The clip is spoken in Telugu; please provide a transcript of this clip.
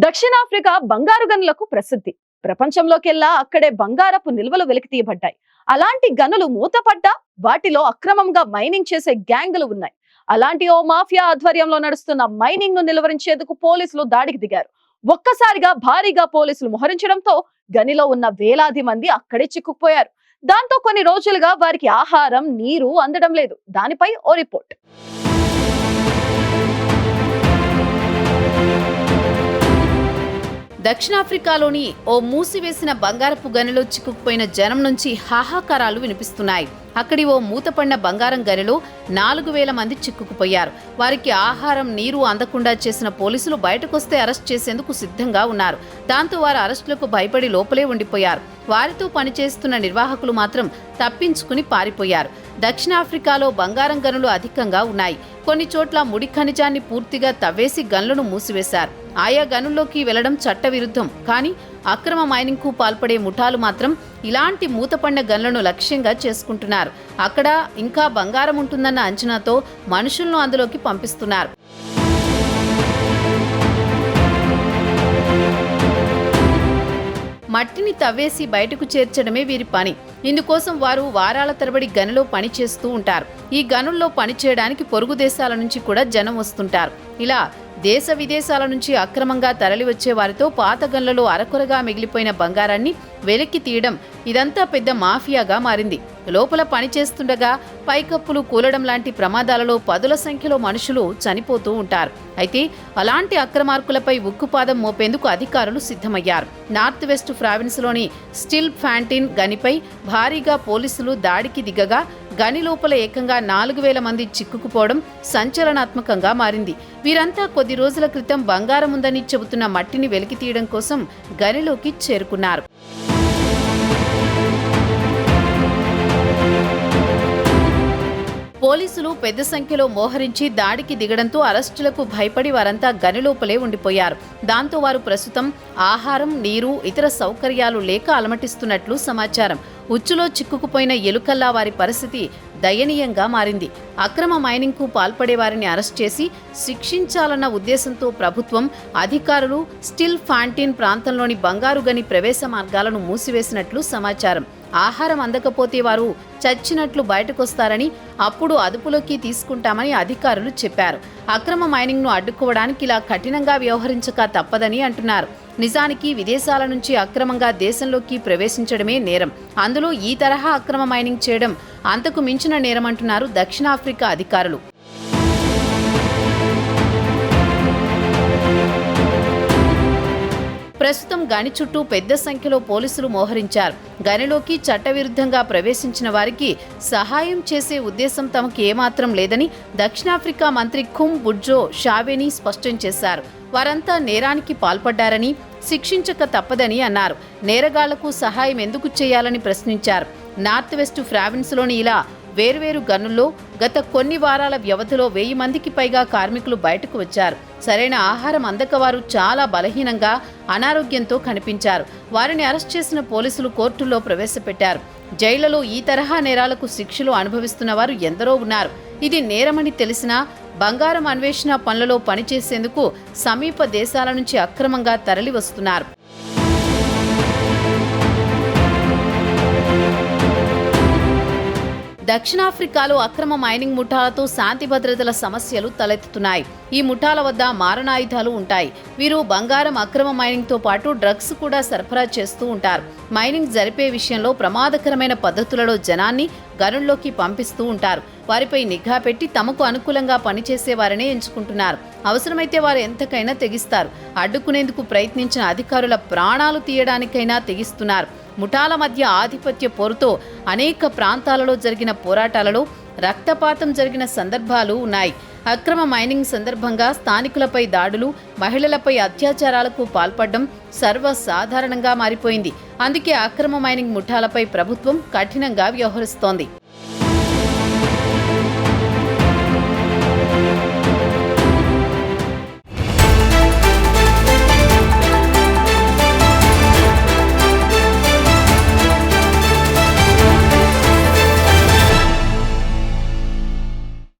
దక్షిణాఫ్రికా బంగారు గనులకు ప్రసిద్ధి. ప్రపంచంలోకెల్లా అక్కడే బంగారపు నిల్వలు వెలికితీయబడ్డాయి. అలాంటి గనులు మూతపడ్డా వాటిలో అక్రమంగా మైనింగ్ చేసే గ్యాంగులు ఉన్నాయి. అలాంటి ఓ మాఫియా ఆధ్వర్యంలో నడుస్తున్న మైనింగ్ ను నిలువరించేందుకు పోలీసులు దాడికి దిగారు. ఒక్కసారిగా భారీగా పోలీసులు మోహరించడంతో గనిలో ఉన్న వేలాది మంది అక్కడే చిక్కుకుపోయారు. దాంతో కొన్ని రోజులుగా వారికి ఆహారం, నీరు అందడం లేదు. దానిపై ఓ రిపోర్ట్. దక్షిణాఫ్రికాలోని ఓ మూసివేసిన బంగారపు గనిలో చిక్కుకుపోయిన జనం నుంచి హాహాకారాలు వినిపిస్తున్నాయి. అక్కడి ఓ మూతపడిన బంగారం గనిలో 4000 మంది చిక్కుకుపోయారు. వారికి ఆహారం, నీరు అందకుండా చేసిన పోలీసులు బయటకొస్తే అరెస్ట్ చేసేందుకు సిద్ధంగా ఉన్నారు. దాంతో వారు అరెస్టులకు భయపడి లోపలే ఉండిపోయారు. వారితో పనిచేస్తున్న నిర్వాహకులు మాత్రం తప్పించుకుని పారిపోయారు. దక్షిణాఫ్రికాలో బంగారం గనులు అధికంగా ఉన్నాయి. కొన్ని చోట్ల ముడి ఖనిజాన్ని పూర్తిగా తవ్వేసి గనులను మూసివేశారు. ఆయా గనుల్లోకి వెళ్లడం చట్టవిరుద్ధం. కానీ అక్రమ మైనింగ్ కు పాల్పడే ముఠాలు మాత్రం ఇలాంటి మూతపడిన గనులను లక్ష్యంగా చేసుకుంటున్నారు. అక్కడ ఇంకా బంగారం ఉంటుందన్న అంచనాతో మనుషులను అందులోకి పంపిస్తున్నారు. మట్టిని తవ్వేసి బయటకు చేర్చడమే వీరి పని. ఇందుకోసం వారు వారాల తరబడి గనిలో పని చేస్తూ ఉంటారు. ఈ గనుల్లో పనిచేయడానికి పొరుగు దేశాల నుంచి కూడా జనం వస్తుంటారు. ఇలా దేశ విదేశాల నుంచి అక్రమంగా తరలివచ్చే వారితో పాత గనులలో అరకొరగా మిగిలిపోయిన బంగారాన్ని వెలికి తీయడం, ఇదంతా పెద్ద మాఫియాగా మారింది. లోపల పనిచేస్తుండగా పైకప్పులు కూలడం లాంటి ప్రమాదాలలో పదుల సంఖ్యలో మనుషులు చనిపోతూ ఉంటారు. అయితే అలాంటి అక్రమార్కులపై ఉక్కుపాదం మోపేందుకు అధికారులు సిద్ధమయ్యారు. నార్త్ వెస్ట్ ప్రావిన్స్లోని స్టిల్ ఫ్యాంటిన్ గనిపై భారీగా పోలీసులు దాడికి దిగగా గని లోపల ఏకంగా 4000 మంది చిక్కుకుపోవడం సంచలనాత్మకంగా మారింది. వీరంతా కొద్ది రోజుల క్రితం బంగారం ఉందని చెబుతున్న మట్టిని వెలికి తీయడం కోసం గనిలోకి చేరుకున్నారు. పోలీసులు పెద్ద సంఖ్యలో మోహరించి దాడికి దిగడంతో అరెస్టులకు భయపడి వారంతా గనిలోపలే ఉండిపోయారు. దాంతో వారు ప్రస్తుతం ఆహారం, నీరు, ఇతర సౌకర్యాలు లేక అలమటిస్తున్నట్లు సమాచారం. ఉచ్చులో చిక్కుకుపోయిన ఎలుకల్లా వారి పరిస్థితి దయనీయంగా మారింది. అక్రమ మైనింగ్ కు పాల్పడే వారిని అరెస్ట్ చేసి శిక్షించాలన్న ఉద్దేశంతో ప్రభుత్వం, అధికారులు స్టిల్ ఫాంటిన్ ప్రాంతంలోని బంగారు గని ప్రవేశ మార్గాలను మూసివేసినట్లు సమాచారం. ఆహారం అందకపోతే వారు చచ్చినట్లు బయటకొస్తారని, అప్పుడు అదుపులోకి తీసుకుంటామని అధికారులు చెప్పారు. అక్రమ మైనింగ్ ను అడ్డుకోవడానికి ఇలా కఠినంగా వ్యవహరించక తప్పదని అంటున్నారు. నిజానికి విదేశాల నుంచి అక్రమంగా దేశంలోకి ప్రవేశించడమే నేరం. అందులో ఈ తరహా అక్రమ మైనింగ్ చేయడం అంతకు మించిన నేరమంటున్నారు దక్షిణాఫ్రికా అధికారులు. ప్రస్తుతం గని చుట్టూ పెద్ద సంఖ్యలో పోలీసులు మోహరించారు. గనిలోకి చట్టవిరుద్ధంగా ప్రవేశించిన వారికి సహాయం చేసే ఉద్దేశం తమకు ఏమాత్రం లేదని దక్షిణాఫ్రికా మంత్రి ఖుమ్ బుడ్జో షావేని స్పష్టం చేశారు. వారంతా నేరానికి పాల్పడ్డారని, శిక్షించక తప్పదని అన్నారు. నేరగాళ్లకు సహాయం ఎందుకు చేయాలని ప్రశ్నించారు. నార్త్ వెస్ట్ ప్రావిన్స్లోని ఇలా వేర్వేరు గనుల్లో గత కొన్ని వారాల వ్యవధిలో 1000 మందికి పైగా కార్మికులు బయటకు వచ్చారు. సరైన ఆహారం అందక వారు చాలా బలహీనంగా, అనారోగ్యంతో కనిపించారు. వారిని అరెస్ట్ చేసిన పోలీసులు కోర్టుల్లో ప్రవేశపెట్టారు. జైళ్లలో ఈ తరహా నేరాలకు శిక్షలు అనుభవిస్తున్న వారు ఎందరో ఉన్నారు. ఇది నేరమని తెలిసినా బంగారం అన్వేషణ పనులలో పనిచేసేందుకు సమీప దేశాల నుంచి అక్రమంగా తరలి వస్తున్నారు. దక్షిణాఫ్రికాలో అక్రమ మైనింగ్ ముఠాలతో శాంతి భద్రతల సమస్యలు తలెత్తుతున్నాయి. ఈ ముఠాల వద్ద మారణాయుధాలు ఉంటాయి. వీరు బంగారం, అక్రమ మైనింగ్తో పాటు డ్రగ్స్ కూడా సరఫరా చేస్తూ ఉంటారు. మైనింగ్ జరిపే విషయంలో ప్రమాదకరమైన పద్ధతులలో జనాన్ని గనుల్లోకి పంపిస్తూ ఉంటారు. వారిపై నిఘా పెట్టి తమకు అనుకూలంగా పనిచేసే వారినే ఎంచుకుంటున్నారు. అవసరమైతే వారు ఎంతకైనా తెగిస్తారు. అడ్డుకునేందుకు ప్రయత్నించిన అధికారుల ప్రాణాలు తీయడానికైనా తెగిస్తున్నారు. ముఠాల మధ్య ఆధిపత్య పోరుతో అనేక ప్రాంతాలలో జరిగిన పోరాటాలలో రక్తపాతం జరిగిన సందర్భాలు ఉన్నాయి. అక్రమ మైనింగ్ సందర్భంగా స్థానికులపై దాడులు, మహిళలపై అత్యాచారాలకు పాల్పడడం సర్వసాధారణంగా మారిపోయింది. అందుకే అక్రమ మైనింగ్ ముఠాలపై ప్రభుత్వం కఠినంగా వ్యవహరిస్తోంది.